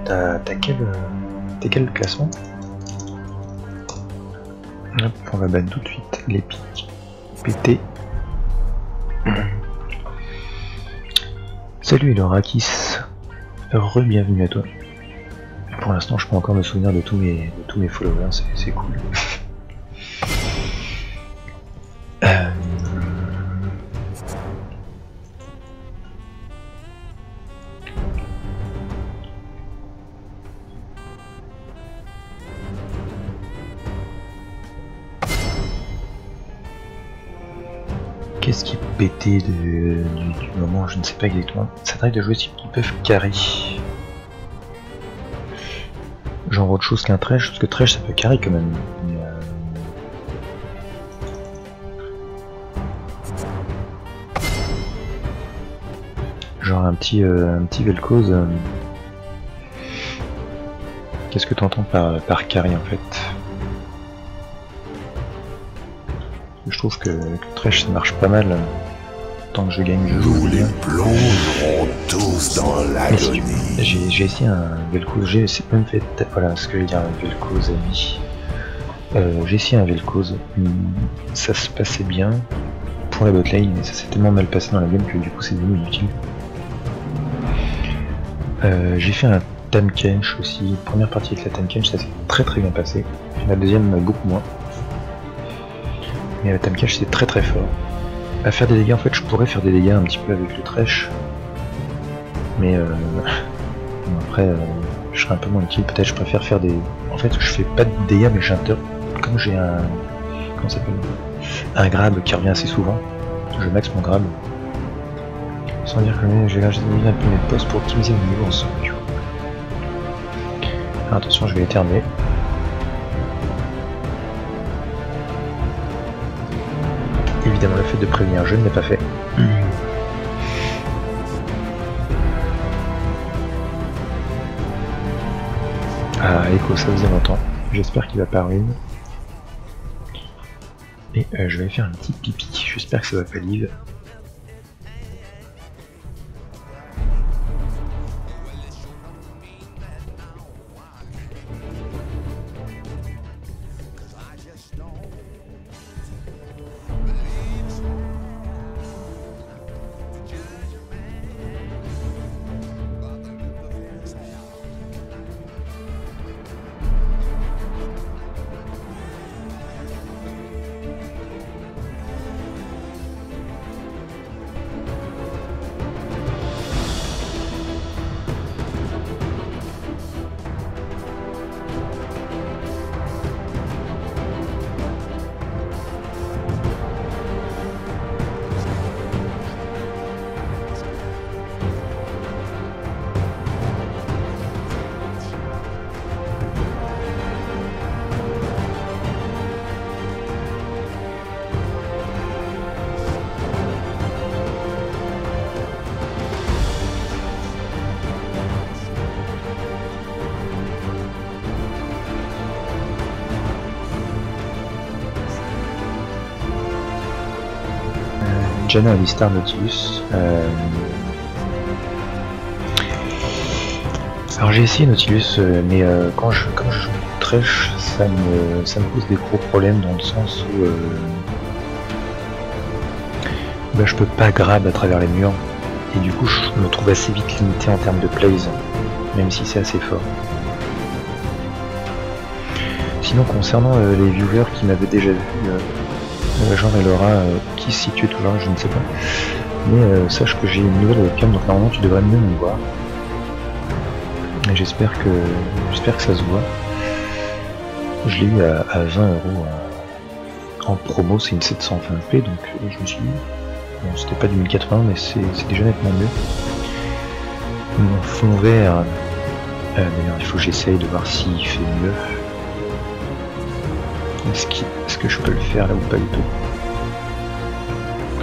T'as quel classement? Hop, on va ban tout de suite les pics. PT. Salut Lorakis. Re-bienvenue à toi. Pour l'instant, je peux encore me souvenir de tous mes followers, c'est cool. Qu'est-ce qui est pété du moment? Je ne sais pas exactement. Ça t'arrive de jouer si ils peuvent carry. Genre autre chose qu'un trèche, parce que trèche ça peut carry quand même. Mais genre un petit Vel'Koz. Qu'est-ce que tu entends par carry en fait? Je trouve que trèche ça marche pas mal. Tant que je gagne, je joue bien. Plongeront tous dans l'agonie. J'ai essayé un Vel'Koz, j'ai même fait, voilà ce que je veux dire, un Vel'Koz ami. J'ai essayé un Vel'Koz, ça se passait bien pour la botlane, mais ça s'est tellement mal passé dans la game que du coup c'est devenu inutile. J'ai fait un Tahm-Kench aussi, première partie avec la Tahm-Kench, ça s'est très bien passé. La deuxième beaucoup moins. Mais la Tahm-Kench c'est très fort. À faire des dégâts, en fait je pourrais faire des dégâts un petit peu avec le trèche, mais après je serais un peu moins utile, peut-être je préfère faire des... En fait je fais pas de dégâts mais j'inter... Comme j'ai un... Comment ça s'appelle? Un grab qui revient assez souvent, je max mon grab. Sans dire que j'ai lâché un peu mes postes pour optimiser le niveau ensemble. Alors, attention, je vais éternuer. Évidemment, le fait de prévenir, je ne l'ai pas fait. Ah, Echo, ça faisait longtemps. J'espère qu'il va pas ruiner. Et je vais faire un petit pipi. J'espère que ça va pas live. Janna Alistar Nautilus. Alors j'ai essayé Nautilus, mais comme je joue trèche, ça me pose des gros problèmes dans le sens où je peux pas grab à travers les murs, et du coup je me trouve assez vite limité en termes de plays, même si c'est assez fort. Sinon concernant les viewers qui m'avaient déjà vu, Jean et Laura qui se situe toujours, je ne sais pas. Mais sache que j'ai une nouvelle webcam, donc normalement tu devrais mieux me voir. Et j'espère que ça se voit. Je l'ai eu à 20 € en promo, c'est une 720p, donc je me suis dit, bon c'était pas du 1080 mais c'est déjà nettement mieux. Mon fond vert, d'ailleurs il faut que j'essaye de voir s'il fait mieux. Est-ce que je peux le faire là ou pas du tout?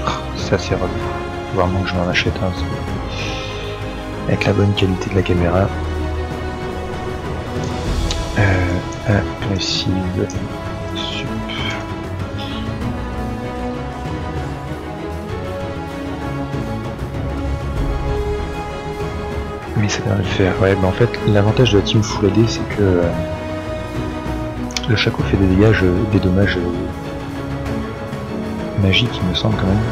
Oh, ça c'est relou. Vraiment que je m'en achète un. Avec la bonne qualité de la caméra. Agressive. Sup. Mais ça vient de le faire. Ouais, bah en fait, l'avantage de la team Full AD, c'est que le Shaco fait des dommages magiques, il me semble quand même.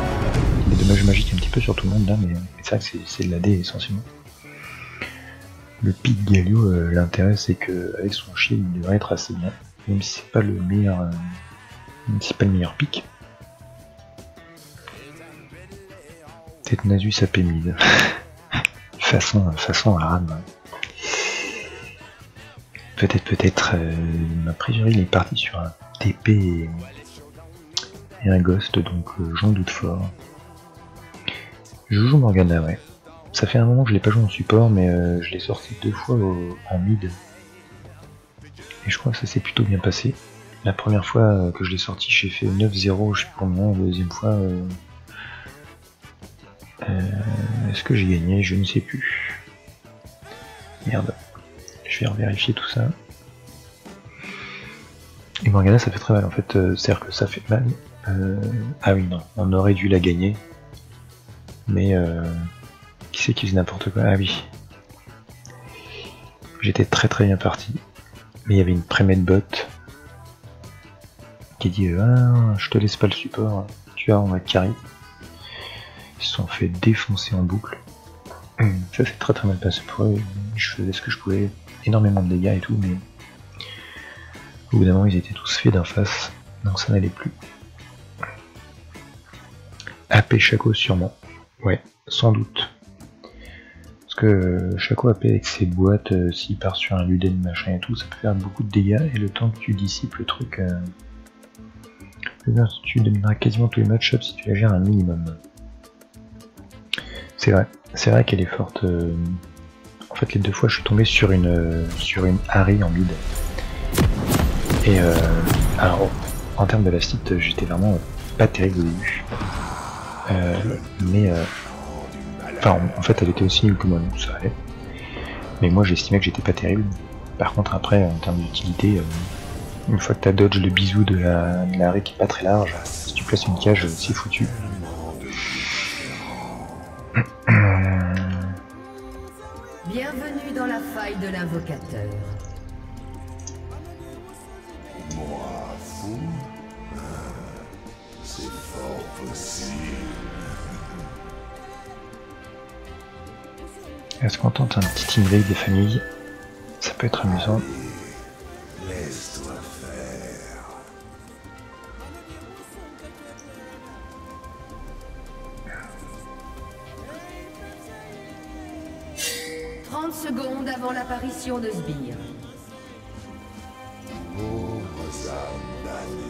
Des dommages magiques un petit peu sur tout le monde là, mais c'est vrai que c'est de l'AD essentiellement. Le pic Galio, l'intérêt c'est que avec son shield il devrait être assez bien, même si c'est pas le meilleur, même si c'est pas le meilleur pic. Peut-être Nasus AP mid. façon à rame. Peut-être, a priori il est parti sur un TP et un Ghost, donc j'en doute fort. Je joue Morgana, ouais. Ça fait un moment que je l'ai pas joué en support, mais je l'ai sorti 2 fois en mid. Et je crois que ça s'est plutôt bien passé. La première fois que je l'ai sorti, j'ai fait 9-0, je sais pas combien. La deuxième fois, est-ce que j'ai gagné? Je ne sais plus. Merde. Je vais vérifier tout ça. Et Morgana, ça fait très mal en fait. C'est-à-dire que ça fait mal. Ah oui, non, on aurait dû la gagner. Mais qui c'est qui faisait n'importe quoi? Ah oui. J'étais très bien parti. Mais il y avait une prémède bot qui dit ah, je te laisse pas le support, tu vois, on va carry. Ils se sont fait défoncer en boucle. Ça s'est très mal passé pour eux. Je faisais ce que je pouvais, énormément de dégâts et tout, mais au bout d'un moment ils étaient tous faits d'en face, donc ça n'allait plus. AP Shaco sûrement. Ouais, sans doute. Parce que Shaco AP avec ses boîtes, s'il part sur un Luden machin et tout, ça peut faire beaucoup de dégâts, et le temps que tu dissipes le truc, tu domineras quasiment tous les match-ups si tu la gères un minimum. C'est vrai qu'elle est forte. En fait les 2 fois je suis tombé sur une Harry en mid. Et alors en termes de lastite j'étais vraiment pas terrible au début. Enfin, en fait, elle était aussi nulle que moi, donc ça allait. Mais moi, j'estimais que j'étais pas terrible. Par contre, après, en termes d'utilité, une fois que t'as dodge le bisou de la Harry qui est pas très large, si tu places une cage, c'est foutu. Bienvenue dans la faille de l'invocateur. Moi, fou? C'est fort possible. Est-ce qu'on tente un petit invade des familles? Ça peut être amusant. Laisse-toi faire. 30 secondes avant l'apparition de Sbire. Pauvres âmes damnées.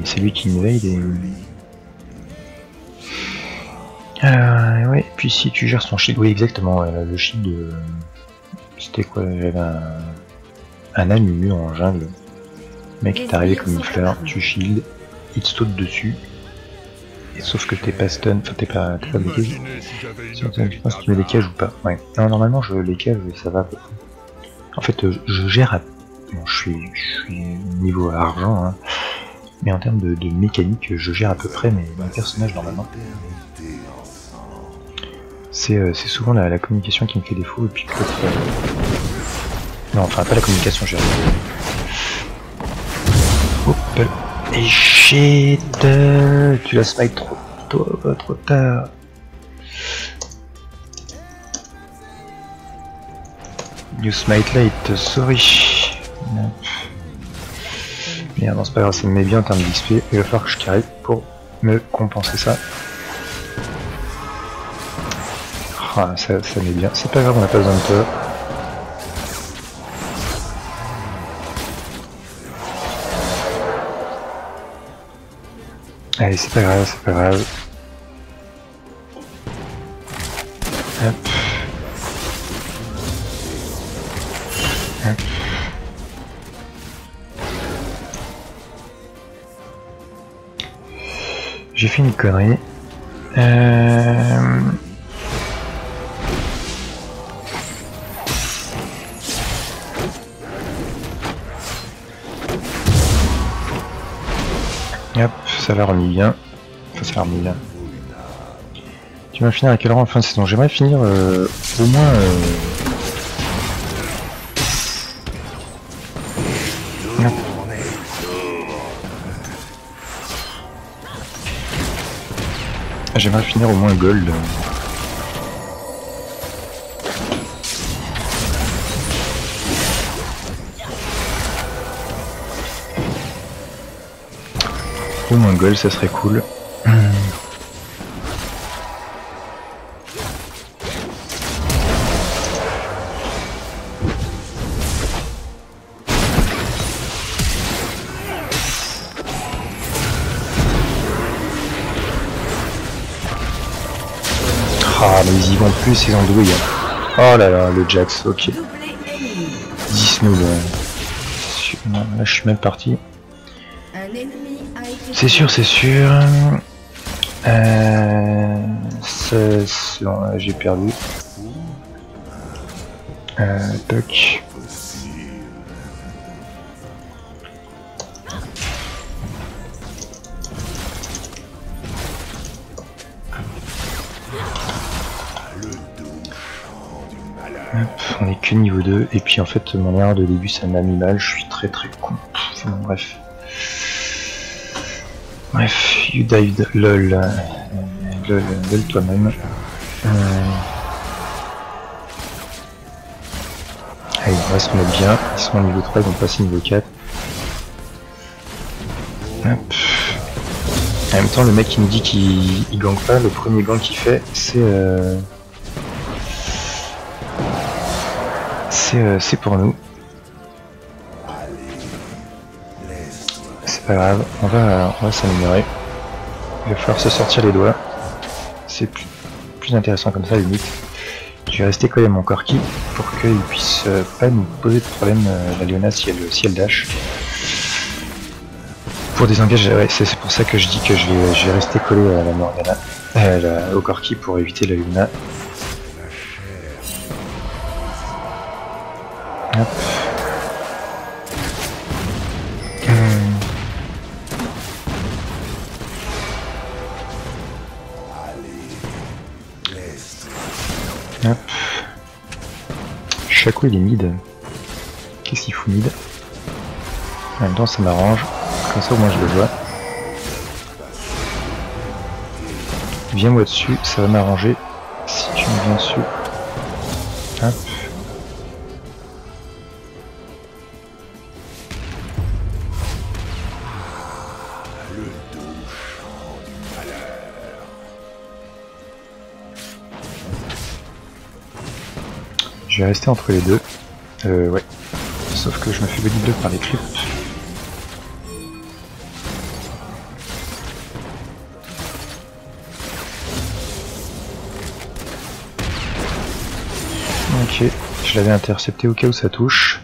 C'est lui qui invade et... ouais, puis si tu gères son shield, oui exactement, le shield, c'était quoi? J'avais un Amumu en jungle. Le mec est arrivé comme une fleur, tu shield, il te saute dessus, et sauf que t'es pas stun, enfin t'es pas bloqué. Je pense que tu mets les cages ou pas. Ouais. Non, normalement je les cages et ça va à peu près. En fait je gère à... Bon, je suis niveau argent, hein. Mais en termes de mécanique, je gère à peu près mes personnages normalement. C'est souvent la communication qui me fait défaut, et puis peut-être... Non, enfin pas la communication, j'ai Hop, et shit, tu la smite trop tard. You smite late, sorry. Merde, non, c'est pas grave, ça me met bien en termes d'XP, il va falloir que je carry pour me compenser ça. Ah, ça met bien, c'est pas grave, on n'a pas besoin de toi. Allez, c'est pas grave, c'est pas grave. Hop. Hop. J'ai fait une connerie. Hop, ça l'a remis bien. Enfin, ça l'a remis bien. Tu vas finir à quelle heure en fin de saison? J'aimerais finir au moins... Hop. J'aimerais finir au moins gold. Au moins gold, ça serait cool. Ah mais ils y vont plus ces andouilles. Oh là là, le Jax, ok. 10 000. Non, là je suis même parti. C'est sûr, c'est sûr. Non, j'ai perdu. Toc. Hop, on est que niveau 2 et puis en fait mon erreur de début ça m'a mis mal, je suis très con. Enfin, bref. Bref, you died, lol. Lol toi-même. Allez, on va se remettre bien, ils sont au niveau 3, ils vont passer niveau 4. Hop. En même temps le mec qui nous dit qu'il gank pas, le premier gank qu'il fait c'est pour nous. C'est pas grave, on va s'améliorer. Il va falloir se sortir les doigts. C'est plus intéressant comme ça, limite. Je vais rester collé à mon Corki pour qu'il puisse pas nous poser de problème, la Leona, si elle dash. Pour désengager, ouais, c'est pour ça que je dis que je vais rester collé à la Morgana, au Corki pour éviter la Leona. Hop. Hop. Shaco il est mid. Qu'est-ce qu'il fout mid? En même temps ça m'arrange. Comme ça au moins je le vois. Viens moi dessus, ça va m'arranger. Si tu me viens dessus. Hop. Je vais rester entre les deux. Ouais. Sauf que je me fais body block par les creeps. Ok, je l'avais intercepté au cas où ça touche.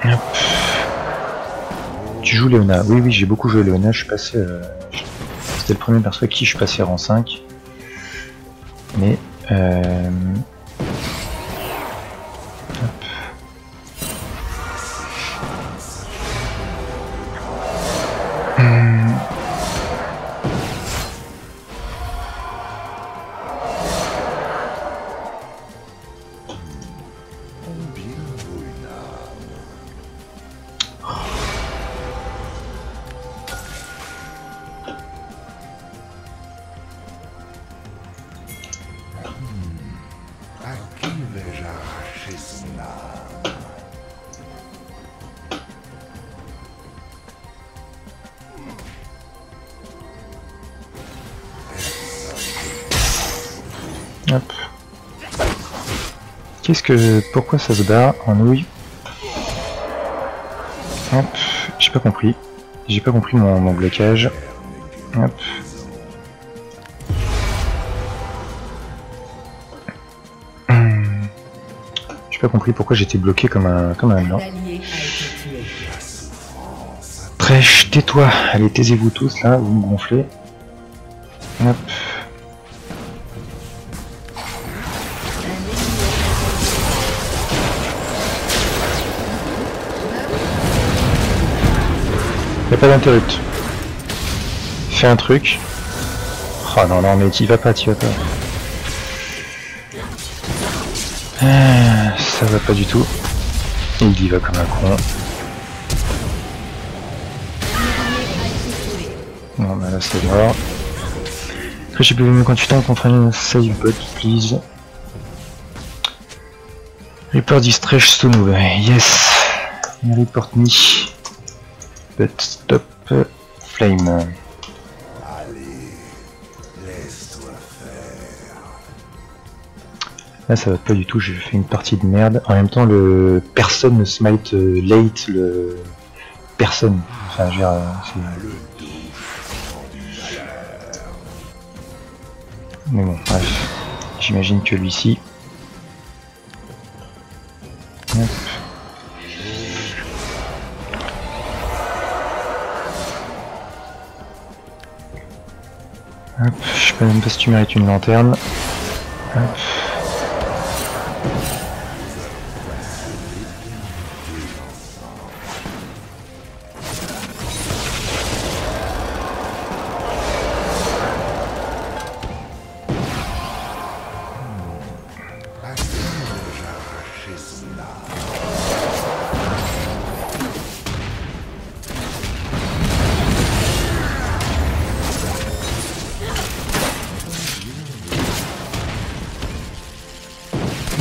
Hop. Tu joues Leona? Oui, oui, j'ai beaucoup joué Leona, je suis passé... C'était le premier perso à qui je suis passé rang 5. Mais... Hop. Hop. Qu'est-ce que... Pourquoi ça se barre en nouille? Hop. J'ai pas compris. J'ai pas compris mon blocage. Hop. J'ai pas compris pourquoi j'étais bloqué comme un blanc. Trèche, tais-toi. Allez, taisez-vous tous là, vous me gonflez. Hop. pas d'interrupt. Fais un truc. Oh non, non, mais t'y vas pas, t'y vas pas. Ça va pas du tout. Il y va comme un con. Non, bah là c'est mort. Après, j'ai pu quand tu tombes contre un save bot, please. Report distress to move. Yes. Report me. But stop flame. Allez, laisse-toi faire. Là ça va pas du tout, j'ai fait une partie de merde. En même temps le personne ne smite late le personne. Enfin je veux dire, mais bon bref. J'imagine que lui-ci. Hop. Hop, je sais pas même pas si tu mérites une lanterne. Hop.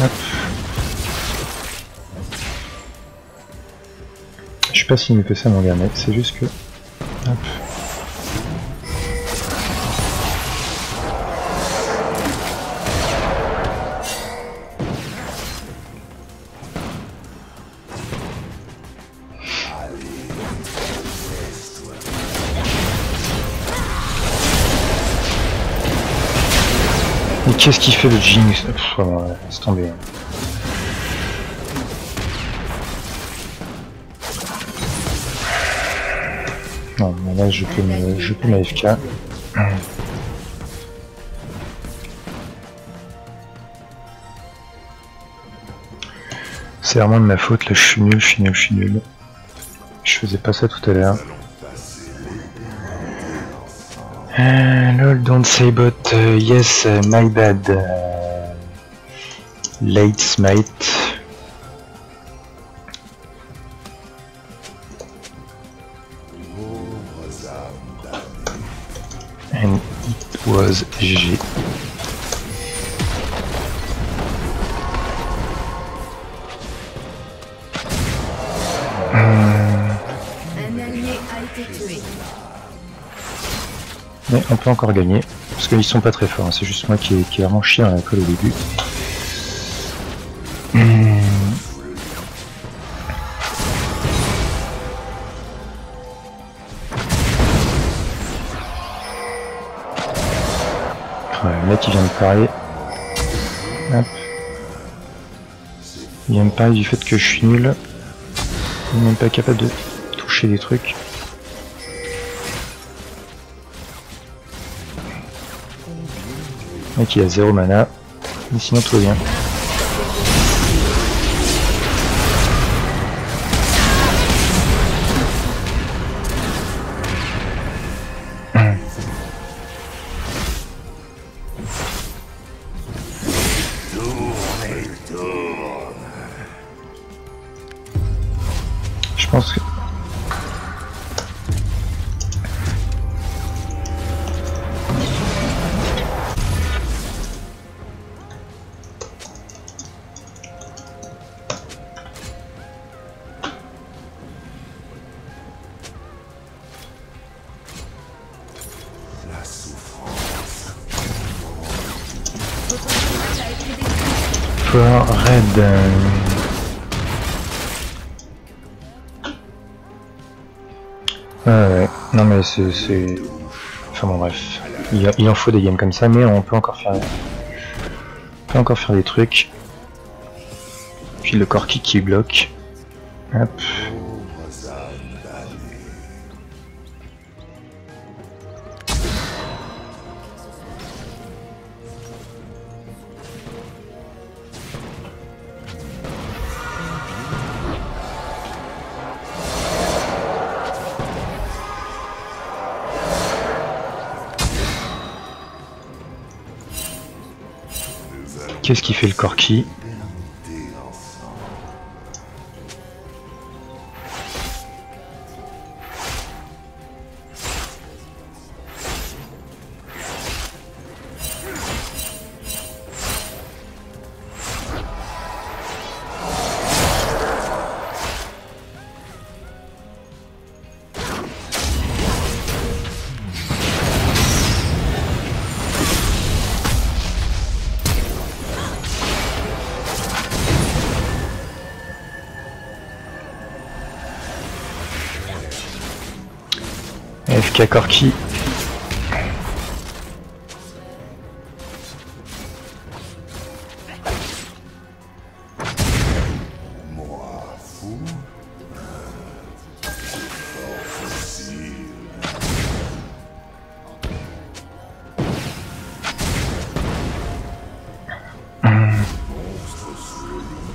Hop. Je sais pas s'il me fait ça mon gars mec, c'est juste que... Hop. Mais qu'est-ce qu'il fait le Jinx? Pff, ouais, laisse tomber. Non, mais là je peux m'AFK. C'est vraiment de ma faute, là je suis nul, Je faisais pas ça tout à l'heure. Lol, don't say but yes, my bad. Late smite. And it was GG. Un allié a été tué. Mais on peut encore gagner, parce qu'ils sont pas très forts, hein. C'est juste moi qui ai vraiment chié dans la colle au début. Ouais, le mec il vient de parler. Hop. Il vient de parler du fait que je suis nul. Il n'est même pas capable de toucher des trucs. Le mec il a 0 mana, mais sinon tout va bien. Je pense que... La souffrance. Votre personnage a été détruit. For Red. Ouais, non mais c'est... Enfin bon bref, il en faut des games comme ça, mais on peut encore faire des trucs. Puis le corps kick qui bloque. Hop. Pauvres âmes damnées. Qu'est-ce qui fait le Corki? FK Corki. Moi, fou. Fort facile. Monstre sous le lit.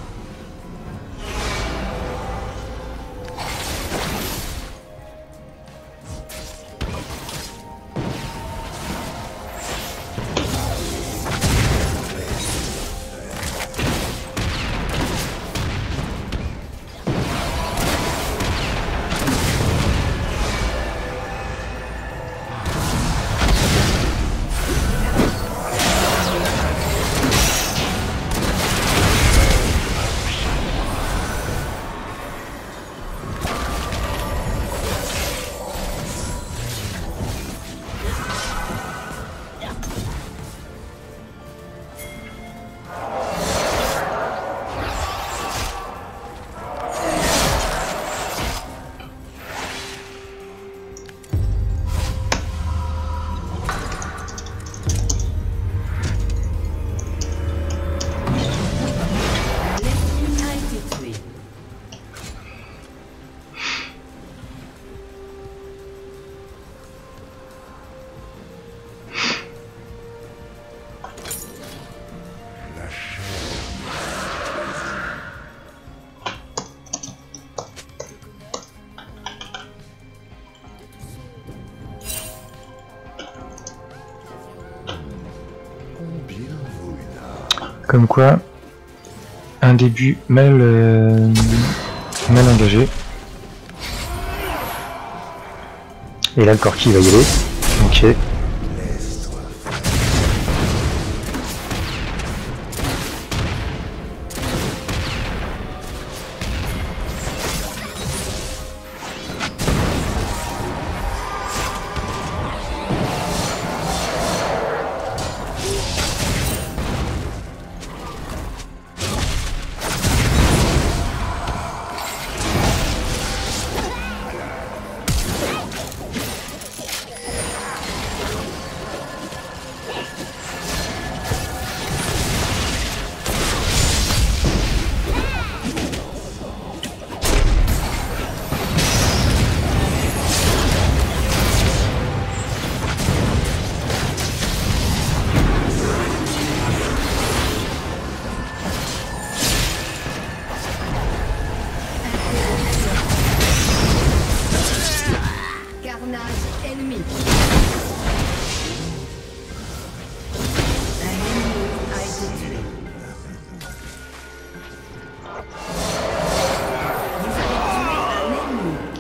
Comme quoi, un début mal engagé. Et là le Corki va y aller. Ok.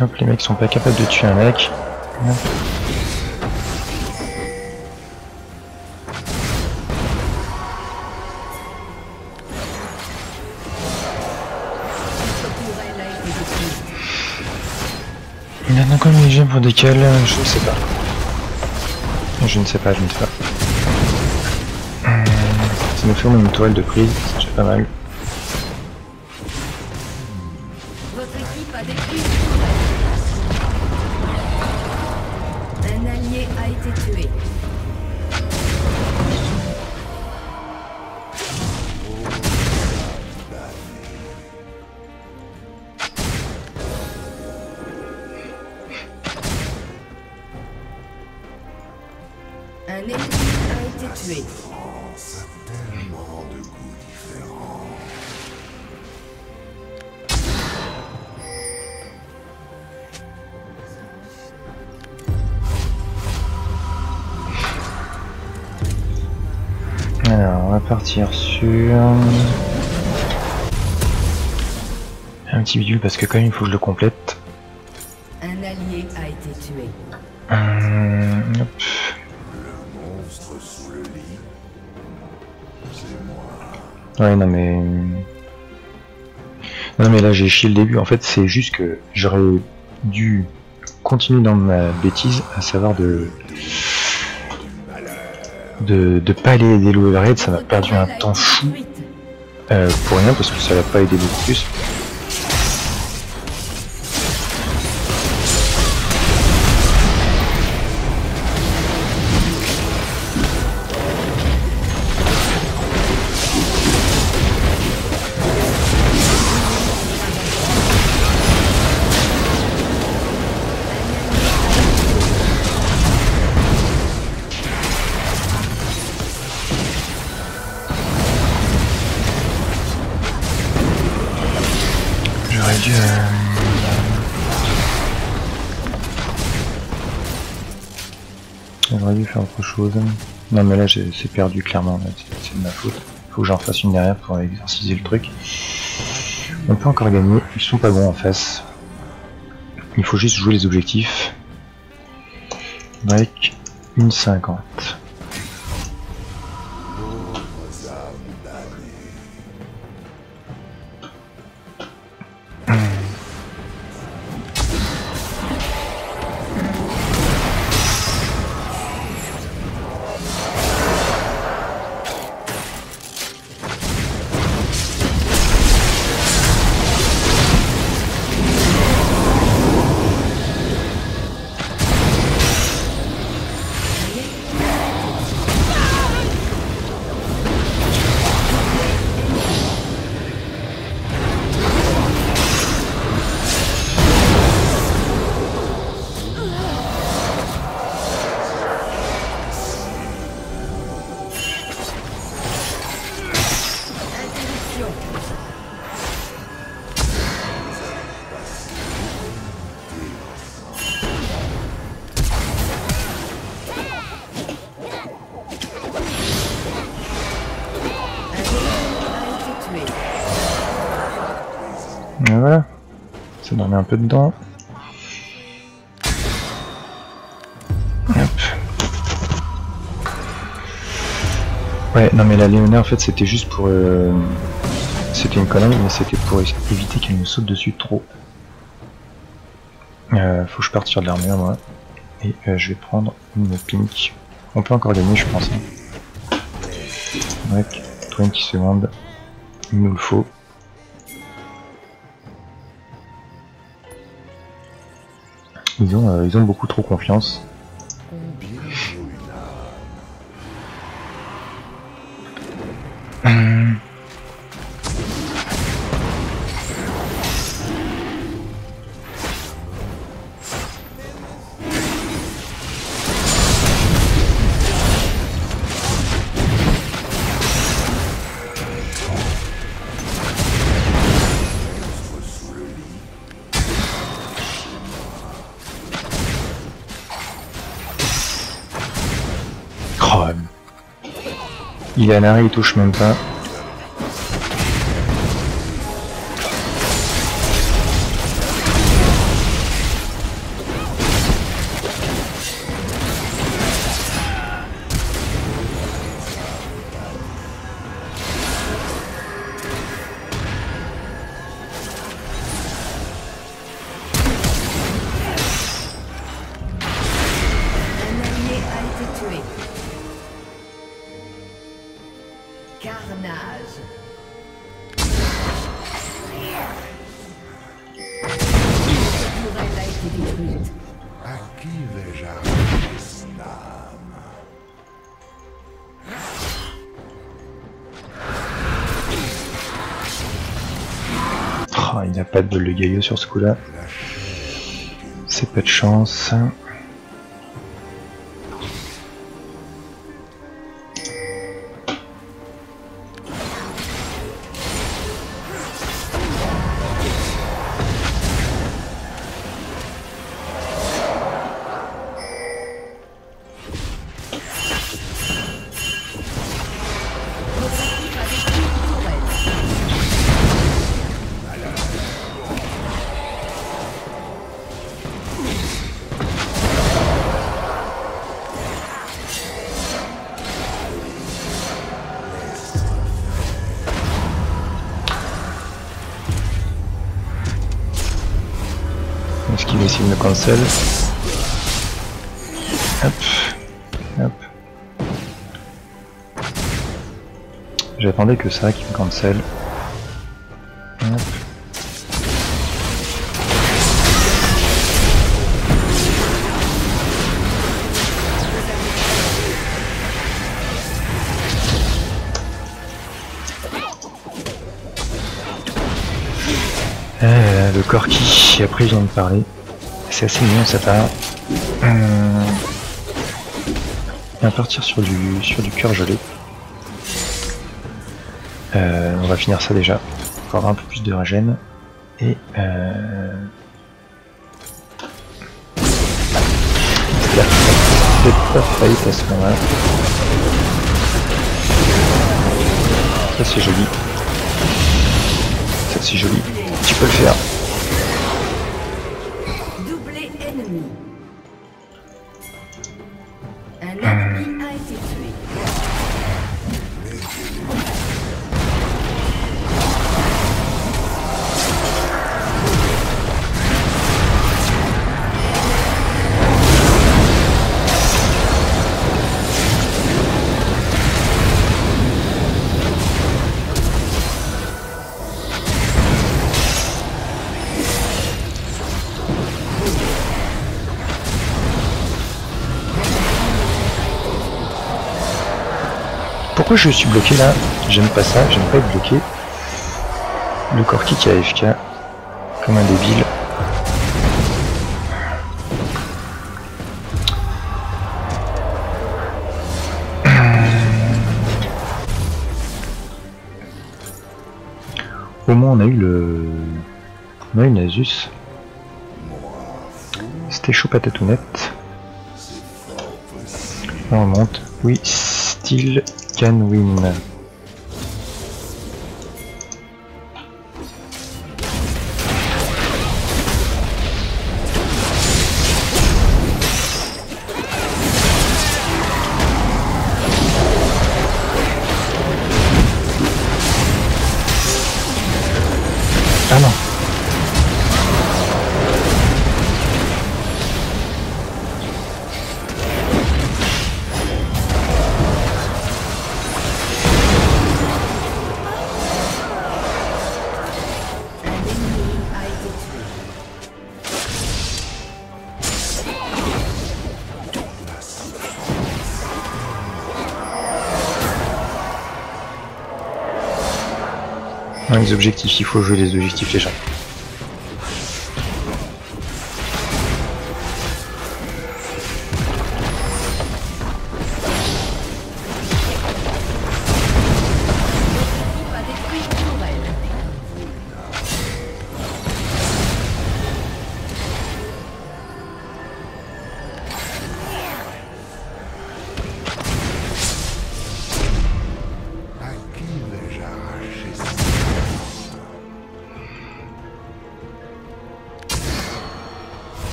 Hop, les mecs sont pas capables de tuer un mec. Hop. Il a encore une légion pour décal, je ne sais pas. Je ne sais pas. Ça nous fait une toile de prise, c'est déjà pas mal. Votre équipe a détruit un allié a été tué. Un ennemi a été tué. France a tellement de goûts différents. Alors, on va partir sur un petit bidule parce que quand même il faut que je le complète. Un allié a été tué. Hop. Le monstre sous le lit, c'est moi. Ouais non mais... Non mais là j'ai chié le début, en fait c'est juste que j'aurais dû continuer dans ma bêtise, à savoir de pas aller aider l'Overhead, ça m'a perdu un temps fou pour rien parce que ça l'a pas aidé beaucoup plus. J'aurais dû... J'aurais dû faire autre chose. Non mais là c'est perdu clairement, c'est de ma faute. Faut que j'en fasse une derrière pour exorciser le truc. On peut encore gagner, ils sont pas bons en face. Il faut juste jouer les objectifs. Break 1,50. Et voilà, ça en met un peu dedans. Hop. Ouais, non mais la Léona en fait c'était juste pour... C'était une connerie, mais c'était pour éviter qu'elle me saute dessus trop. Faut que je parte sur de l'armure moi. Et je vais prendre une pink. On peut encore gagner je pense. Hein. Avec 20 secondes. Il nous le faut. Ils ont beaucoup trop confiance. Il est à l'arrêt, il touche même pas. Carnage. La tourelle a été détruite. À qui vais-je arracher son âme? Oh, il n'a pas de bol de gaillot sur ce coup-là. C'est pas de chance. Est-ce qu'il va essayer de me cancel? Hop. Hop. J'attendais que ça, qu'il me cancel. Hop. Le Corki, après je viens de parler. C'est assez mignon ça part. On va partir sur du cœur gelé. On va finir ça déjà pour avoir un peu plus de régène. Et peut-être pas faillite à ce moment-là. Ça c'est joli. Ça c'est joli. Tu peux le faire. Doublé ennemi. Un ennemi a été tué. Pourquoi je suis bloqué là? J'aime pas ça, j'aime pas être bloqué. Le Corki qui a AFK comme un débile. Au moins on a eu le... On a eu Nasus. C'était chaud patatounette. Là on monte. Oui, still can win. Ah non. Les objectifs, il faut jouer les objectifs les gens.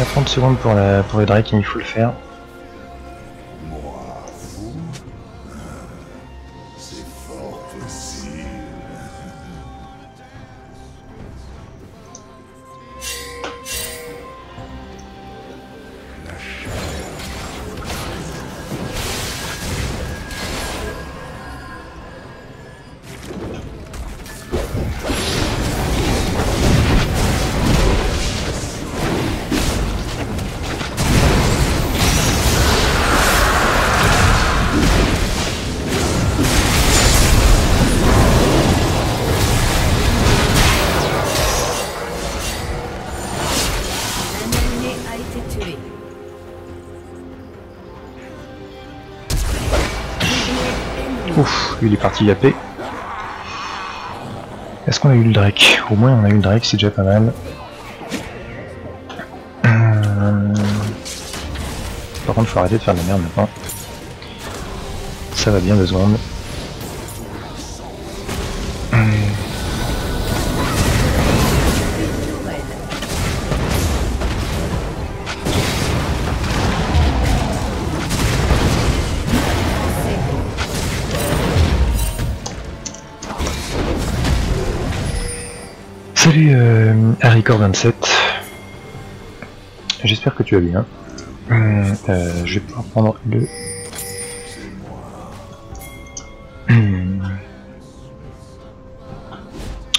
À 30 secondes pour le Drake, il faut le faire. Ouf, lui il est parti yapper. Est-ce qu'on a eu le Drake? Au moins on a eu le Drake, c'est déjà pas mal. Par contre faut arrêter de faire de la merde maintenant. Ça va bien 2 secondes. Salut Harrycore27. J'espère que tu vas bien. Je vais pouvoir prendre le...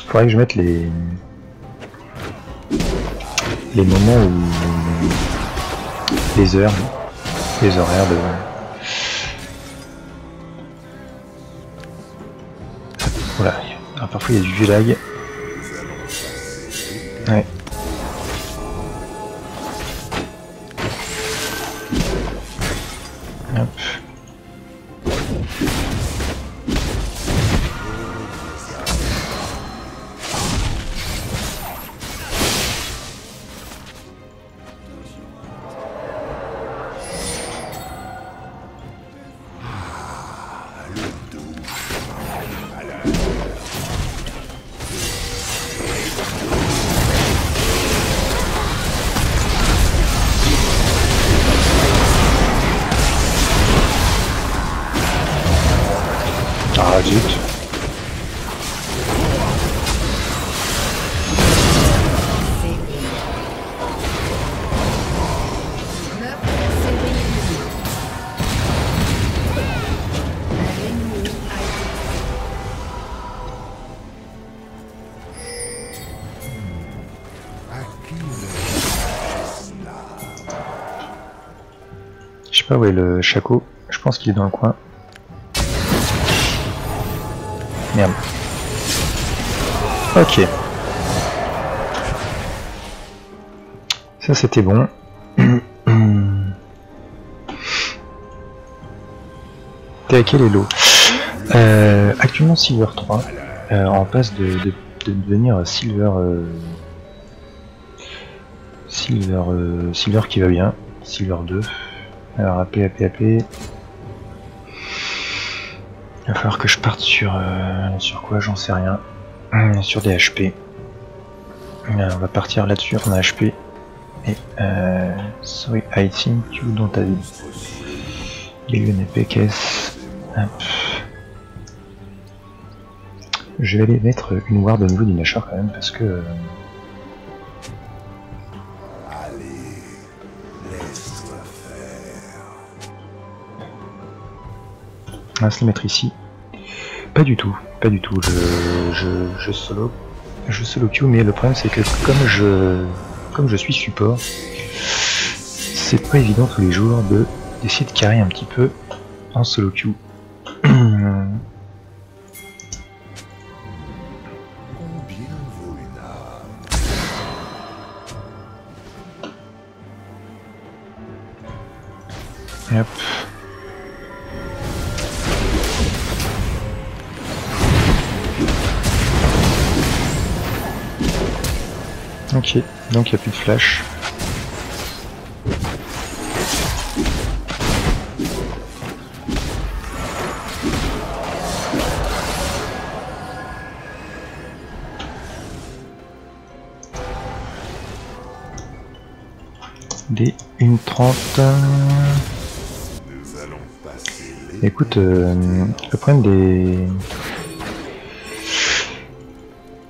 Faudrait que je mette les moments où... les heures, les horaires de... Voilà, alors, parfois il y a du vieux lag. Ouais. Hop. Ah zut. Je sais pas où est le Chaco, je pense qu'il est dans le coin. Merde. Ok. Ça c'était bon. T'es à quel elo? Actuellement Silver 3. En passe de devenir Silver... Silver qui va bien. Silver 2. Alors AP. Il va falloir que je parte sur quoi, j'en sais rien. Sur des HP. On va partir là-dessus en HP. Et sorry, I think you don't have it. Il y a eu une épée caisse. Je vais aller mettre une ward au niveau du Nashor quand même parce que. On va se le mettre ici. Pas du tout. Je solo queue, mais le problème c'est que comme je suis support, c'est pas évident tous les jours d'essayer de carrer un petit peu en solo queue. Hop. Ok, donc il n'y a plus de flash. Des 1:30. Écoute, le problème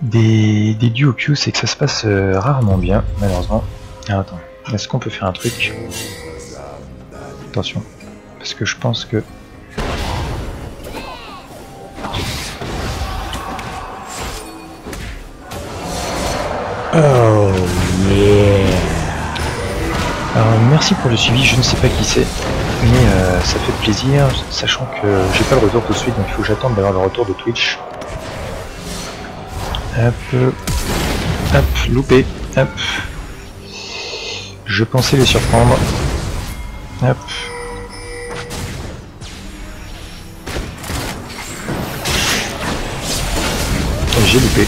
des duo queue, c'est que ça se passe rarement bien, malheureusement. Alors attends, est-ce qu'on peut faire un truc? Attention, parce que je pense que... Oh yeah. Alors merci pour le suivi, je ne sais pas qui c'est, mais ça fait plaisir, sachant que j'ai pas le retour tout de suite, donc il faut que j'attende d'avoir le retour de Twitch. Hop, hop, loupé, hop. Je pensais les surprendre. Hop. J'ai loupé.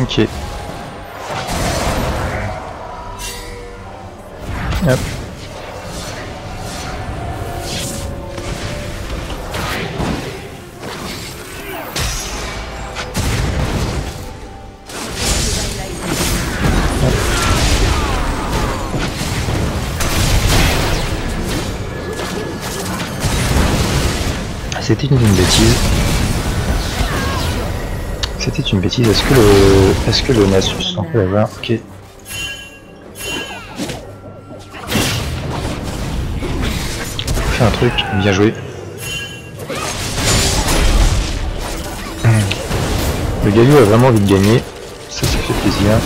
Ok. Hop. C'était une bêtise. C'était une bêtise. Est-ce que le Nasus on peut l'avoir? Ok. Fait un truc, bien joué. Le Galio a vraiment envie de gagner. Ça fait plaisir.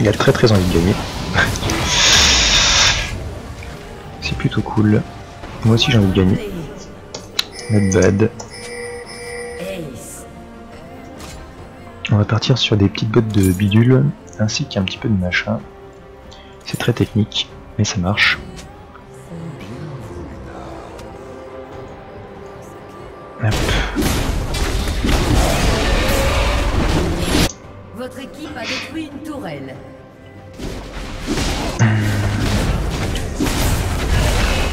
Il a très envie de gagner. C'est plutôt cool. Moi aussi j'ai envie de gagner. Not bad. On va partir sur des petites bottes de bidule ainsi qu'un petit peu de machin. C'est très technique, mais ça marche. Hop. Votre équipe a détruit une tourelle.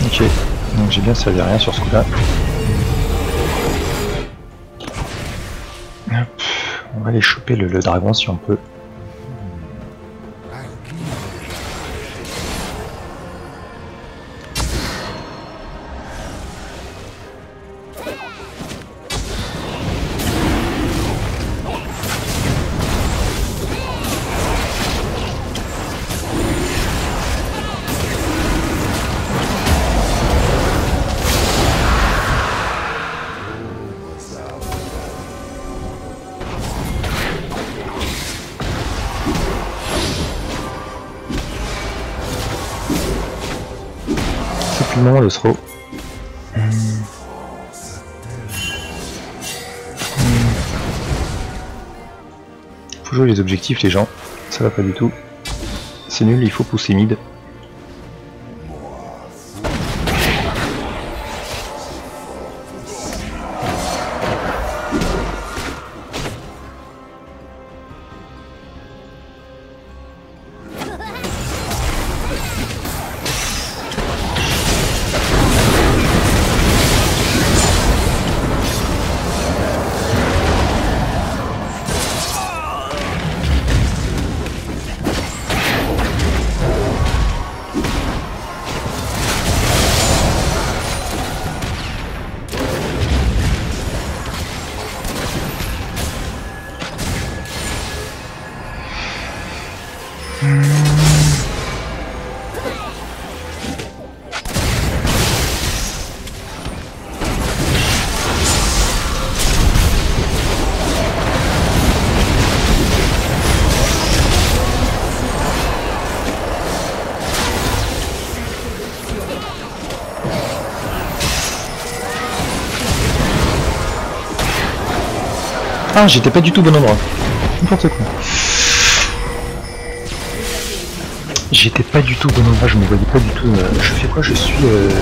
Ok, donc j'ai bien servi à rien sur ce coup-là. Hop. On va aller choper le dragon si on peut. Le moment de throw. Faut jouer les objectifs les gens, ça va pas du tout. C'est nul, il faut pousser mid. Ah, j'étais pas du tout au bon endroit. N'importe quoi. J'étais pas du tout au bon endroit, je me voyais pas du tout. Je fais quoi? Je suis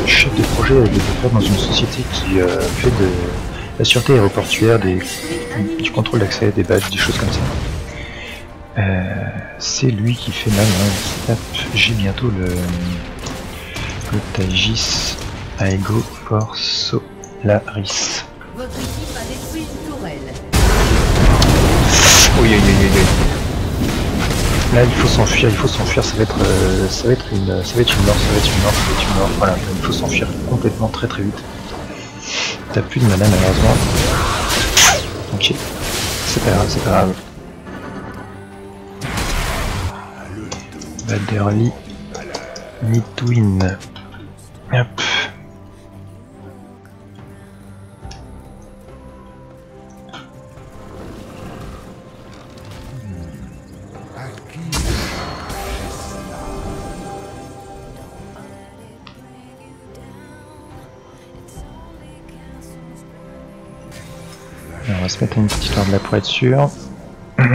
chef de projet développeur dans une société qui fait de la sûreté aéroportuaire, du contrôle d'accès, des badges, des choses comme ça. C'est lui qui fait mal. Hein. J'ai bientôt le Tagis Aego Porso Laris. Votre équipe a détruit une tourelle. Oui. Là il faut s'enfuir, ça va être une mort. Voilà, il faut s'enfuir complètement très vite. T'as plus de mana malheureusement. Ok, c'est pas grave. Baderly Nidwin. Hop. va se mettre une petite histoire de là pour être sûr. La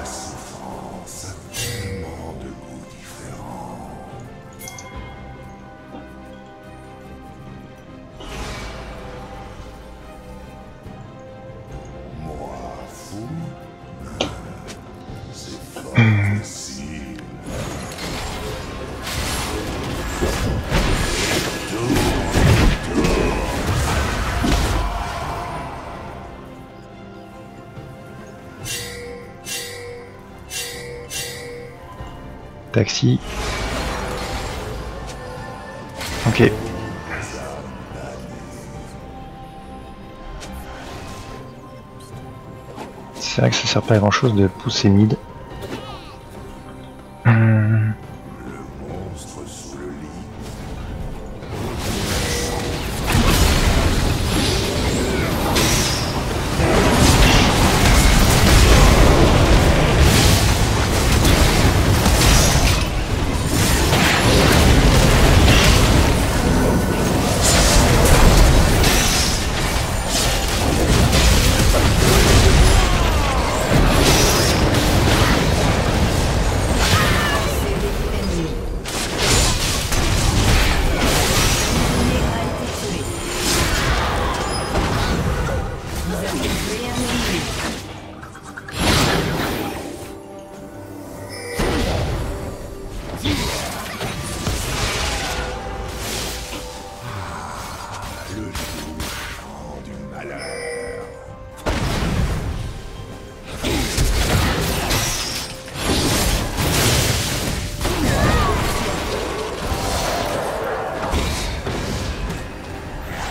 souffrance a tellement de goûts différents. Moi, fou, c'est fort facile. Taxi. Ok. C'est vrai que ça sert pas à grand chose de pousser mid. Le monstre sous le lit. Le doux chant du malheur.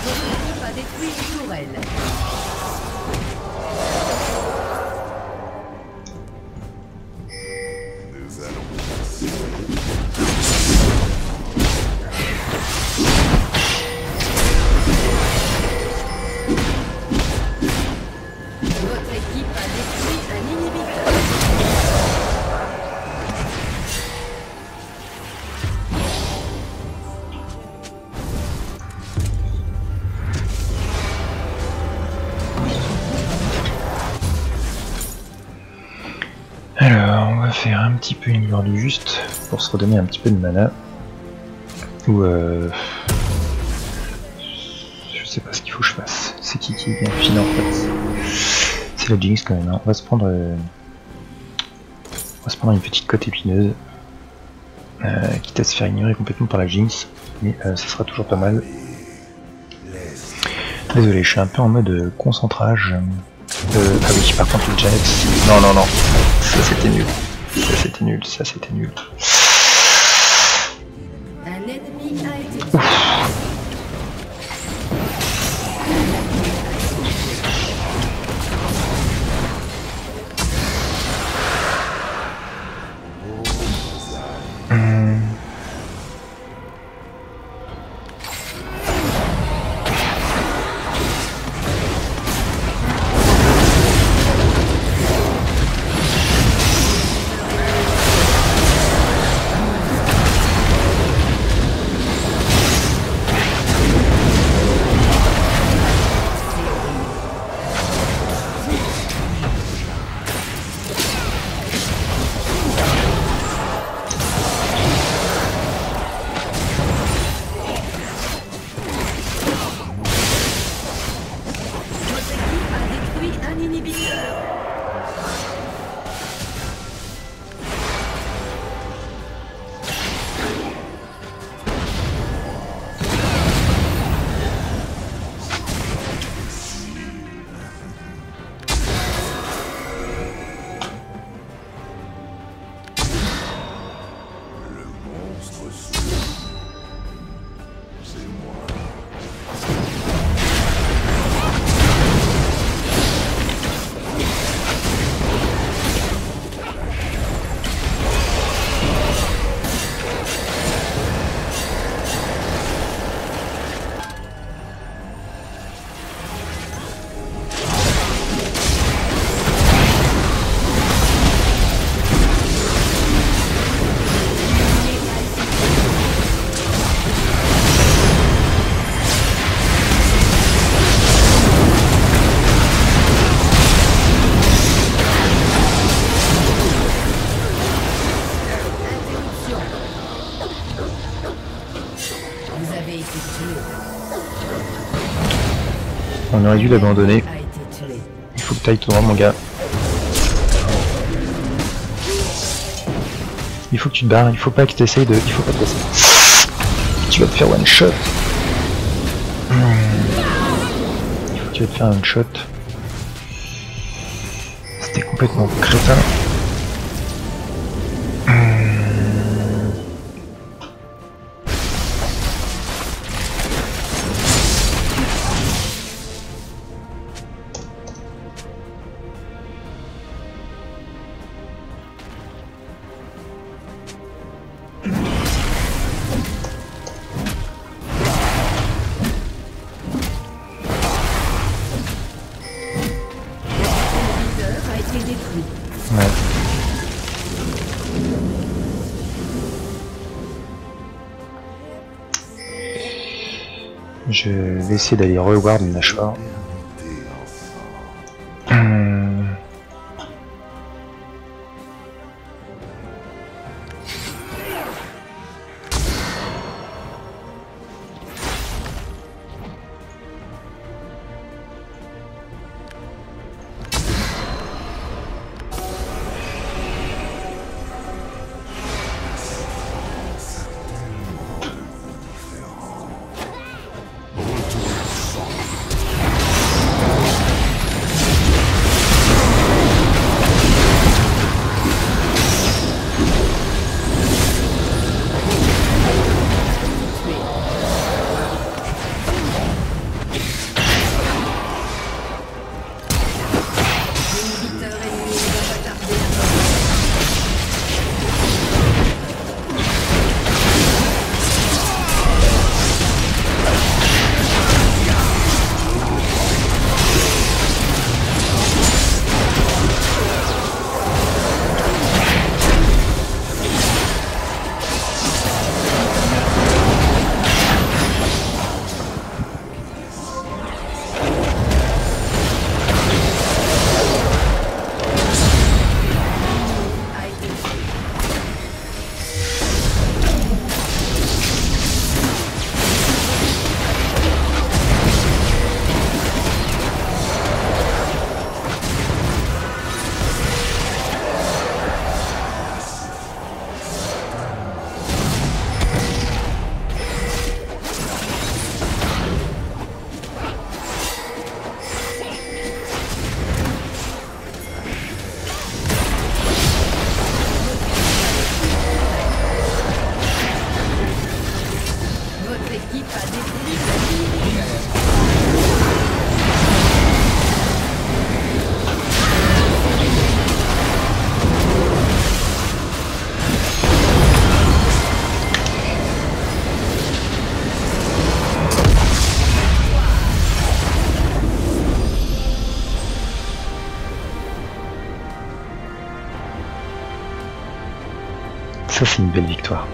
Votre équipe a détruit une tourelle. Nous allons passer. Votre équipe a détruit un inhibiteur. Alors, on va faire un petit peu une gloire du juste pour se redonner un petit peu de mana. Ou je sais pas ce qu'il faut que je fasse. C'est qui vient filer en fait. C'est la Jinx quand même. Hein. On va se prendre une petite côte épineuse. Quitte à se faire ignorer complètement par la Jinx. Mais ça sera toujours pas mal. Désolé, je suis un peu en mode concentrage. Ah oui, par contre le Janex. Non, non, non. Ça c'était nul. Ça c'était nul. Ça c'était nul. Un ennemi a été tué. On aurait dû l'abandonner. A été tué. Il faut que tu ailles tout droit, mon gars. Il faut que tu te barres, il faut pas que tu essayes de... Il faut pas te passer. Tu vas te faire one shot. Il faut que tu vas te faire one shot. C'était complètement crétin. A été détruit. Ouais. Je vais essayer d'aller revoir le Nashor. L'inhibiteur ennemi ne va pas tarder à mourir. A été tué. Votre équipe a détruit Ça, c'est une belle victoire.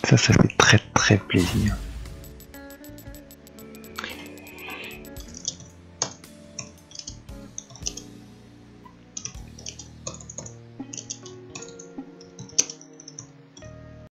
Ça fait très très plaisir.